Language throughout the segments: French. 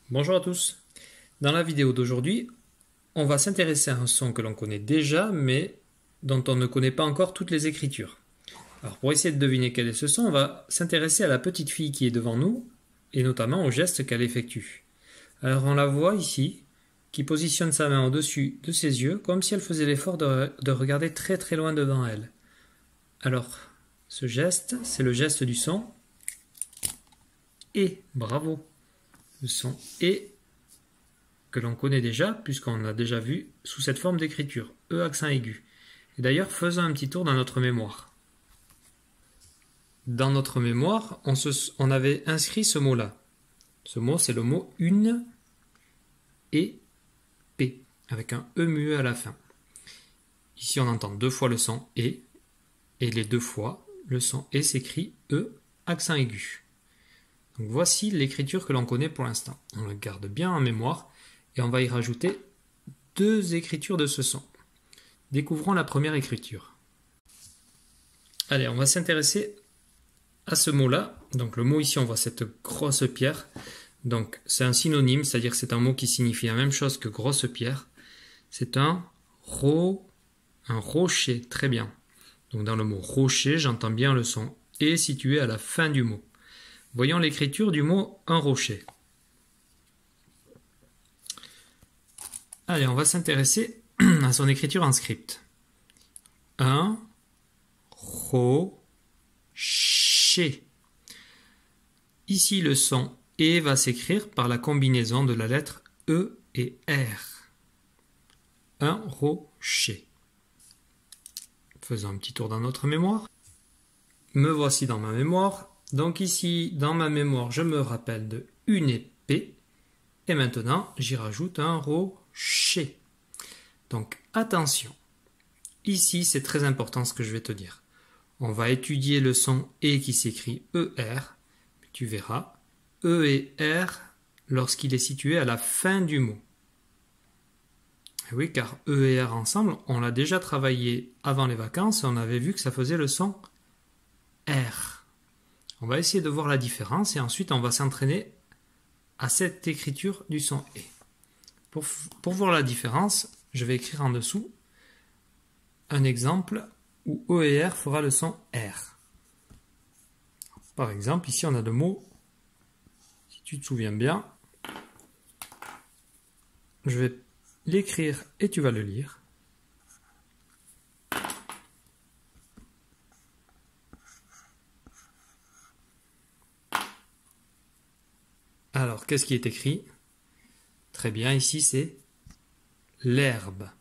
Bonjour à tous. Dans la vidéo d'aujourd'hui, on va s'intéresser à un son que l'on connaît déjà, mais dont on ne connaît pas encore toutes les écritures. Alors pour essayer de deviner quel est ce son, on va s'intéresser à la petite fille qui est devant nous, et notamment aux gestes qu'elle effectue. Alors on la voit ici, qui positionne sa main au-dessus de ses yeux, comme si elle faisait l'effort de regarder très très loin devant elle. Alors, ce geste, c'est le geste du son et. Bravo. Le son et que l'on connaît déjà, puisqu'on l'a déjà vu sous cette forme d'écriture, E accent aigu. Et d'ailleurs, faisons un petit tour dans notre mémoire. Dans notre mémoire, on avait inscrit ce mot-là. Ce mot, c'est le mot une et P, avec un E muet à la fin. Ici, on entend deux fois le son et les deux fois, le son et s'écrit E accent aigu. Donc voici l'écriture que l'on connaît pour l'instant. On le garde bien en mémoire et on va y rajouter deux écritures de ce son. Découvrons la première écriture. Allez, on va s'intéresser à ce mot-là. Donc le mot ici, on voit cette grosse pierre. Donc c'est un synonyme, c'est-à-dire que c'est un mot qui signifie la même chose que grosse pierre. C'est un rocher, très bien. Donc dans le mot rocher, j'entends bien le son et situé à la fin du mot. Voyons l'écriture du mot un rocher. Allez, on va s'intéresser à son écriture en script. Un rocher. Ici, le son et va s'écrire par la combinaison de la lettre E et R. Un rocher. Faisons un petit tour dans notre mémoire. Me voici dans ma mémoire. Donc ici, dans ma mémoire, je me rappelle de une épée. Et maintenant, j'y rajoute un rocher. Donc attention. Ici, c'est très important ce que je vais te dire. On va étudier le son et qui s'écrit ER. Tu verras, E et R lorsqu'il est situé à la fin du mot. Et oui, car E et R ensemble, on l'a déjà travaillé avant les vacances et on avait vu que ça faisait le son R. On va essayer de voir la différence et ensuite on va s'entraîner à cette écriture du son E. Pour voir la différence, je vais écrire en dessous un exemple où E et R fera le son R. Par exemple, ici on a le mot, si tu te souviens bien, je vais l'écrire et tu vas le lire. Alors, qu'est-ce qui est écrit? Très bien, ici c'est l'herbe.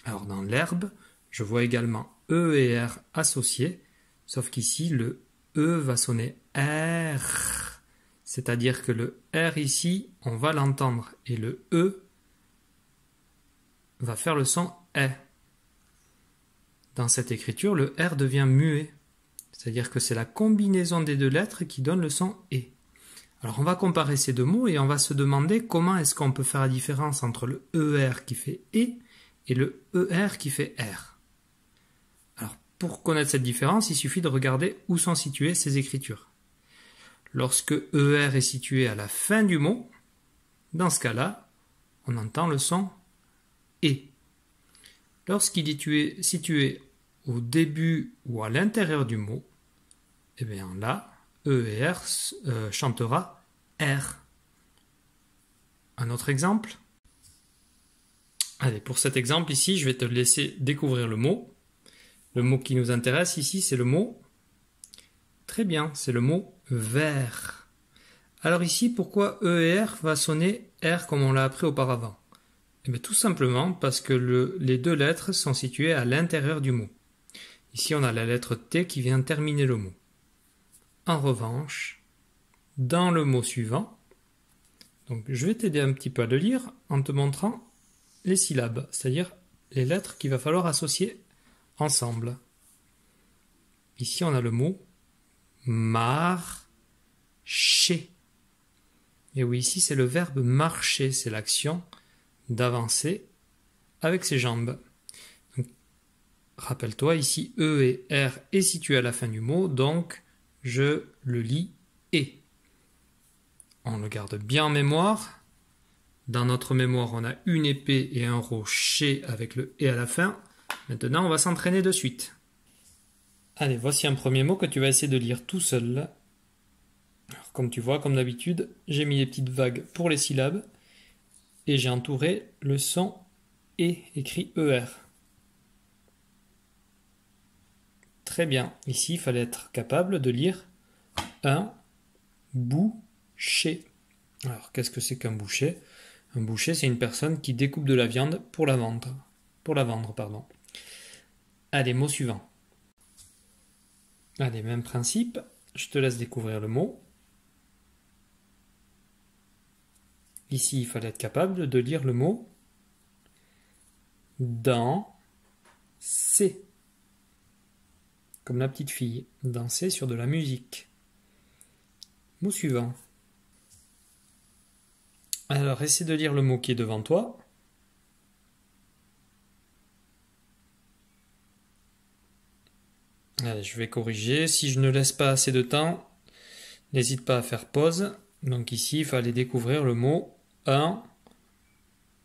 Alors dans l'herbe, je vois également E et R associés, sauf qu'ici le E va sonner R. C'est-à-dire que le R ici, on va l'entendre, et le E va faire le son E. Dans cette écriture, le R devient muet, c'est-à-dire que c'est la combinaison des deux lettres qui donne le son E. Alors on va comparer ces deux mots et on va se demander comment est-ce qu'on peut faire la différence entre le ER qui fait E et le ER qui fait R. Alors pour connaître cette différence, il suffit de regarder où sont situées ces écritures. Lorsque ER est situé à la fin du mot, dans ce cas-là, on entend le son E. Lorsqu'il est situé au début ou à l'intérieur du mot, eh bien là, E et R chantera R. Un autre exemple. Allez, pour cet exemple ici, je vais te laisser découvrir le mot. Le mot qui nous intéresse ici, c'est le mot. Très bien, c'est le mot vert. Alors ici, pourquoi E et R va sonner R comme on l'a appris auparavant? Eh bien, tout simplement parce que les deux lettres sont situées à l'intérieur du mot. Ici, on a la lettre T qui vient terminer le mot. En revanche, dans le mot suivant, donc je vais t'aider un petit peu à le lire en te montrant les syllabes, c'est-à-dire les lettres qu'il va falloir associer ensemble. Ici, on a le mot marcher. Et oui, ici, c'est le verbe marcher, c'est l'action d'avancer avec ses jambes. Rappelle-toi, ici, E et R est situé à la fin du mot, donc je le lis et. On le garde bien en mémoire. Dans notre mémoire, on a une épée et un rocher avec le « et » à la fin. Maintenant, on va s'entraîner de suite. Allez, voici un premier mot que tu vas essayer de lire tout seul. Alors, comme tu vois, comme d'habitude, j'ai mis les petites vagues pour les syllabes et j'ai entouré le son « et » écrit « ER ». Très bien. Ici, il fallait être capable de lire un boucher. Alors, qu'est-ce que c'est qu'un boucher? Un boucher, c'est une personne qui découpe de la viande pour la vendre. Pardon. Allez, mot suivant. Allez, même principe. Je te laisse découvrir le mot. Ici, il fallait être capable de lire le mot danser. Comme la petite fille, danser sur de la musique. Mot suivant. Alors, essaie de lire le mot qui est devant toi. Allez, je vais corriger. Si je ne laisse pas assez de temps, n'hésite pas à faire pause. Donc ici, il fallait découvrir le mot un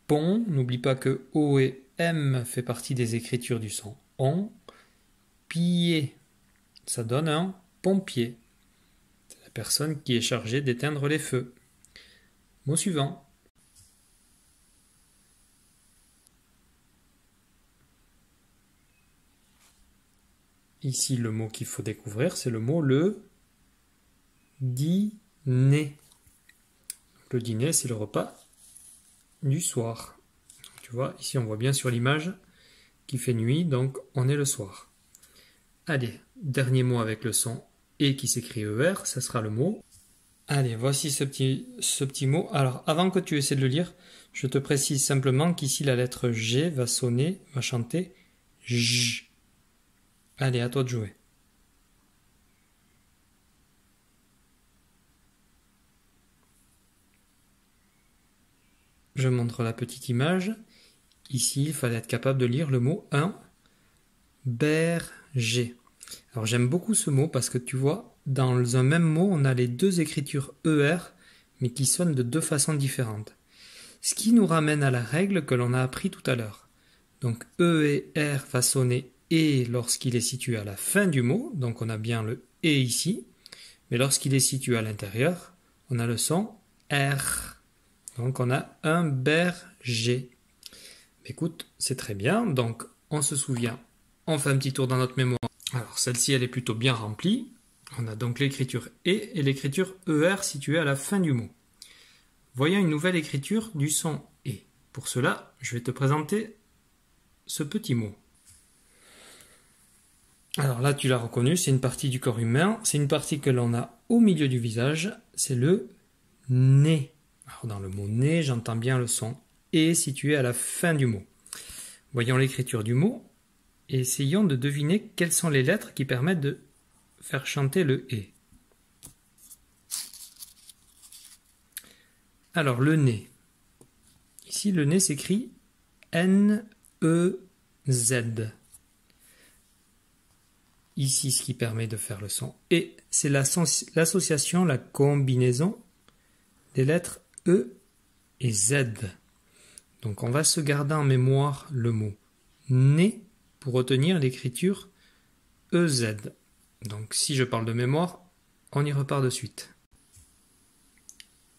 pont. N'oublie pas que O et M fait partie des écritures du son on. Pied. Ça donne un pompier. C'est la personne qui est chargée d'éteindre les feux. Mot suivant. Ici, le mot qu'il faut découvrir, c'est le mot le dîner. Le dîner, c'est le repas du soir. Tu vois, ici, on voit bien sur l'image qu'il fait nuit, donc on est le soir. Allez, dernier mot avec le son et qui s'écrit ER, ça sera le mot. Allez, voici ce petit mot. Alors, avant que tu essaies de le lire, je te précise simplement qu'ici, la lettre G va sonner, va chanter J. Allez, à toi de jouer. Je montre la petite image. Ici, il fallait être capable de lire le mot un berger. Alors, j'aime beaucoup ce mot parce que tu vois, dans un même mot, on a les deux écritures ER, mais qui sonnent de deux façons différentes. Ce qui nous ramène à la règle que l'on a appris tout à l'heure. Donc, E et R va sonner et lorsqu'il est situé à la fin du mot, donc on a bien le et ici, mais lorsqu'il est situé à l'intérieur, on a le son R. Donc on a un berger. Écoute, c'est très bien, donc on se souvient, on fait un petit tour dans notre mémoire. Alors celle-ci, elle est plutôt bien remplie. On a donc l'écriture et l'écriture ER située à la fin du mot. Voyons une nouvelle écriture du son et. Pour cela, je vais te présenter ce petit mot. Alors là, tu l'as reconnu, c'est une partie du corps humain, c'est une partie que l'on a au milieu du visage, c'est le nez. Alors dans le mot nez, j'entends bien le son et situé à la fin du mot. Voyons l'écriture du mot et essayons de deviner quelles sont les lettres qui permettent de faire chanter le et. Alors le nez. Ici, le nez s'écrit N-E-Z. Ici, ce qui permet de faire le son et, c'est l'association, la combinaison des lettres E et Z. Donc, on va se garder en mémoire le mot nez pour retenir l'écriture EZ. Donc, si je parle de mémoire, on y repart de suite.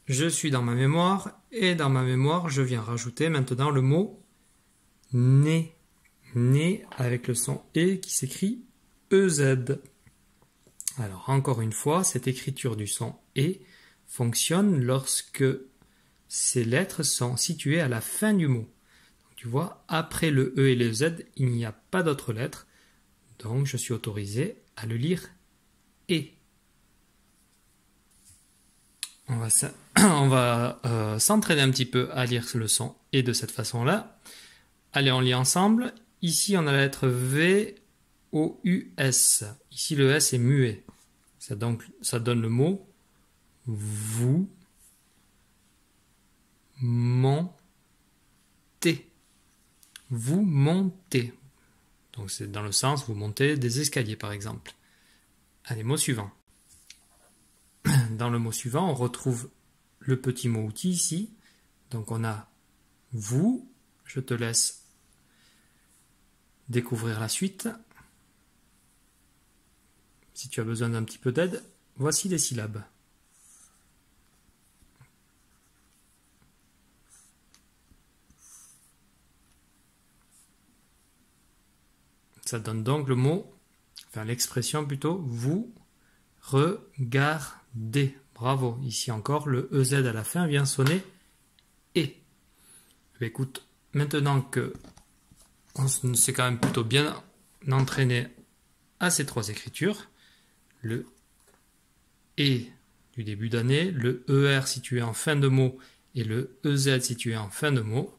Je suis dans ma mémoire et dans ma mémoire, je viens rajouter maintenant le mot nez. Nez avec le son et qui s'écrit EZ. Alors encore une fois, cette écriture du son et fonctionne lorsque ces lettres sont situées à la fin du mot. Donc, tu vois, après le E et le Z, il n'y a pas d'autres lettres. Donc je suis autorisé à le lire et. On va s'entraîner un petit peu à lire le son et de cette façon-là. Allez, on lit ensemble. Ici, on a la lettre V. O-U-S. Ici, le S est muet. Ça donne le mot vous montez. Vous montez. Donc, c'est dans le sens vous montez des escaliers, par exemple. Allez, mot suivant. Dans le mot suivant, on retrouve le petit mot outil ici. Donc on a vous, je te laisse découvrir la suite. Si tu as besoin d'un petit peu d'aide, voici les syllabes. Ça donne donc le mot, enfin l'expression plutôt, vous regardez. Bravo. Ici encore, le EZ à la fin vient sonner et. Écoute, maintenant que on s'est quand même plutôt bien entraîné à ces trois écritures, le E du début d'année, le ER situé en fin de mot et le EZ situé en fin de mot,